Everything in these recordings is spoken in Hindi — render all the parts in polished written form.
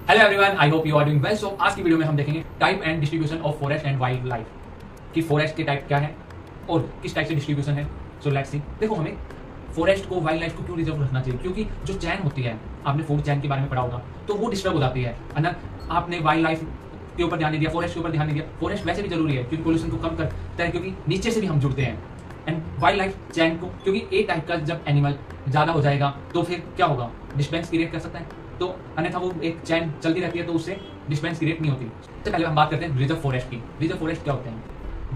Hello everyone, I hope you are doing well. So आज की वीडियो में हम देखेंगे type and distribution of forest and wild life, कि फॉरेस्ट के टाइप क्या है और किस टाइप से डिस्ट्रीब्यूशन है। So let's see. देखो, हमें फॉरेस्ट को, वाइल्ड लाइफ को क्यों रिजर्व रखना चाहिए? क्योंकि जो चैन होती है, आपने फूड चैन के बारे में पढ़ा होगा, तो वो डिस्टर्ब हो जाती है। अगर आपने वाइल्ड लाइफ के ऊपर ध्यान नहीं दिया, फॉरेस्ट के ऊपर ध्यान नहीं दिया, फॉरेस्ट वैसे भी जरूरी है क्योंकि पोल्यूशन को कम करता है, क्योंकि नीचे से भी हम जुड़ते हैं। एंड वाइल्ड लाइफ चैन को, क्योंकि एक टाइप का जब एनिमल ज्यादा हो जाएगा तो फिर क्या होगा? डिस्टेंस क्रिएट कर सकता है, तो अन्यथा वो एक चैन चलती रहती है तो उससे डिस्टेंस क्रिएट नहीं होती। तो पहले हम बात करते हैं रिजर्व फॉरेस्ट की। रिजर्व फॉरेस्ट क्या होते हैं?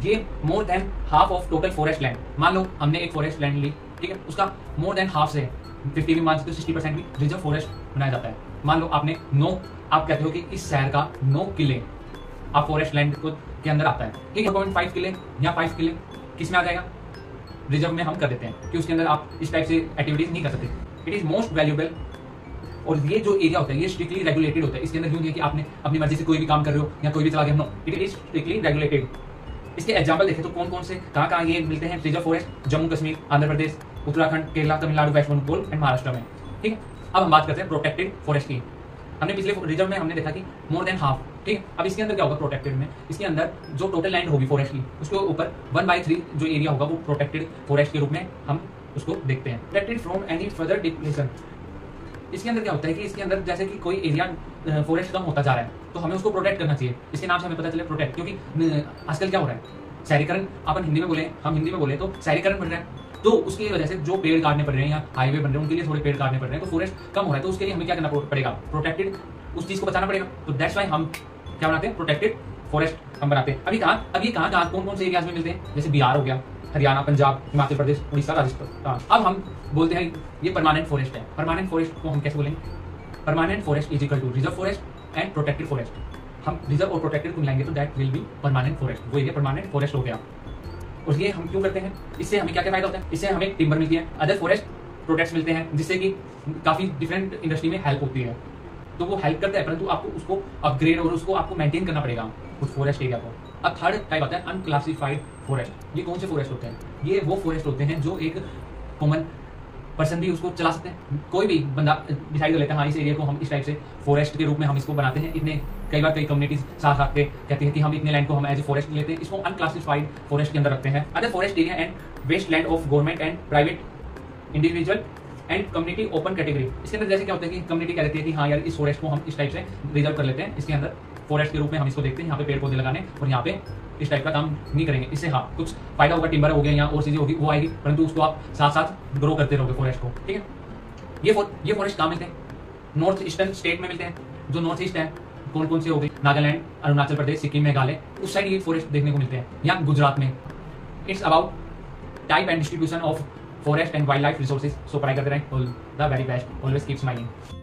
ये more than half of total forest land. मान लो हमने एक फॉरेस्ट लैंड ली, ठीक है, उसका मोर देन हाफ से 50 भी मान सकते हो, 60% भी रिजर्व फॉरेस्ट बनाया जाता है। मान लो आपने आप कहते हो कि इस शहर का 9 किले आप फॉरेस्ट लैंड को के अंदर आता है, ठीक है। 4.5 किले या 5 किले किस में आ जाएगा? रिजर्व में हम कर देते हैं कि उसके अंदर आप इस टाइप से एक्टिविटीज नहीं कर सकते। It is most valuable. और ये जो एरिया होता है ये स्ट्रिक्टली रेगुलेटेड होता है। इसके अंदर यूं नहीं है कि आपने अपनी मर्जी से कोई भी काम कर रहे हो या कोई भी चला गया। No, it is strictly regulated. इसके एग्जांपल देखें तो कौन कौन से कहाँ ये मिलते हैं reserve forest? Jammu Kashmir, Andhra Pradesh, Uttarakhand, Kerala, Tamil Nadu, west Bengal and Maharashtra में, ठीक है। अब हम बात करते हैं प्रोटेक्टेड फॉरेस्ट की। हमने पिछले रिजर्व में हमने देखा कि मोर देन हाफ, ठीक है। अब इसके अंदर क्या होगा? प्रोटेक्टेड में इसके अंदर जो टोटल लैंड होगी फॉरेस्ट की, उसके ऊपर 1/3 जो एरिया होगा वो प्रोटेक्टेड फॉरेस्ट के रूप में हम उसको देखते हैं। Protected from any further depletion. इसके अंदर क्या होता है कि इसके अंदर जैसे कि कोई एरिया फॉरेस्ट कम होता जा रहा है तो हमें उसको प्रोटेक्ट करना चाहिए। इसके नाम से हमें पता चले प्रोटेक्ट, क्योंकि आजकल क्या हो रहा है, शहरीकरण, अपन हिंदी में बोले, हम हिंदी में बोले तो शहरीकरण बढ़ रहा है, तो उसकी वजह से जो पेड़ काटने पड़ रहे हैं या हाईवे बन रहे हैं उनके लिए थोड़े पेड़ काटने पड़ रहे हैं, तो फॉरेस्ट कम हो रहा है। तो उसके लिए हमें क्या करना पड़ेगा? प्रोटेक्टेड, उस चीज को बचाना पड़ेगा। तो दैट्स वाई हम क्या बनाते हैं? प्रोटेक्टेड फॉरेस्ट हम बनाते हैं। अब ये कहाँ कौन कौन से एरियाज में मिलते हैं? जैसे बिहार हो गया, हरियाणा, पंजाब, हिमाचल प्रदेश, उड़ीसा, राजस्थान। अब हम बोलते हैं ये परमानेंट फॉरेस्ट है। परमानेंट फॉरेस्ट को हम कैसे बोलेंगे? Permanent forest is equal to reserve forest and protected forest. हम रिजर्व और प्रोटेक्टेड को मिलाएंगे तो that will be permanent forest. वो एरिया परमानेंट फॉरेस्ट हो गया। और ये हम क्यों करते हैं? इससे हमें क्या क्या फायदा होता है? इससे हमें टिम्बर मिलती है, अदर फॉरेस्ट प्रोडक्ट्स मिलते हैं, जिससे कि काफी डिफरेंट इंडस्ट्री में हेल्प होती है। तो वो हेल्प करता है, परंतु आपको उसको अपग्रेड और उसको आपको मेंटेन करना पड़ेगा उस फॉरेस्ट एरिया को। अब थर्ड टाइप आता है अनक्लासिफाइड फॉरेस्ट। ये कौन से फॉरेस्ट होते हैं? ये वो फॉरेस्ट होते हैं जो एक कॉमन पर्सन भी उसको चला सकते हैं। कोई भी बंदा डिसाइड कर लेता है हाँ इस एरिया को हम इस टाइप से फॉरेस्ट के रूप में हम इसको बनाते हैं। इतने कई बार कई कम्युनिटीज साथ आके कहती है कि हम इतने लैंड को हम एज ए फॉरेस्ट लेते हैं, इसको अनक्लासिफाइड फॉरेस्ट के अंदर रखते हैं। Other forest area and waste land of government and private individual and community open category. इसके अंदर जैसे क्या होता है कि कम्युनिटी कह देती है कि हाँ यार इस फॉरेस्ट को हम इस टाइप से रिजर्व कर लेते हैं, इसके अंदर फॉरेस्ट के रूप में हम इसको देखते हैं, यहाँ पे पेड़ पौधे लगाने और यहाँ पे इस टाइप का काम नहीं करेंगे। इससे हाँ कुछ फायदा होगा, टिम्बर हो गया या और चीजें होगी वो आएगी, परंतु उसको आप साथ साथ ग्रो करते रहोगे फॉरेस्ट को, ठीक है। ये फॉरेस्ट कहाँ मिलते हैं? नॉर्थ ईस्टर्न स्टेट में मिलते हैं। जो नॉर्थ ईस्ट है कौन कौन से हो गए? नागालैंड, अरुणाचल प्रदेश, सिक्किम, मेघालय, उस साइड ये फॉरेस्ट देखने को मिलते हैं, या गुजरात में। It's about type and distribution of forest and wild life resources. So पढ़ाई करते रहें। All the very best, always keep smiling.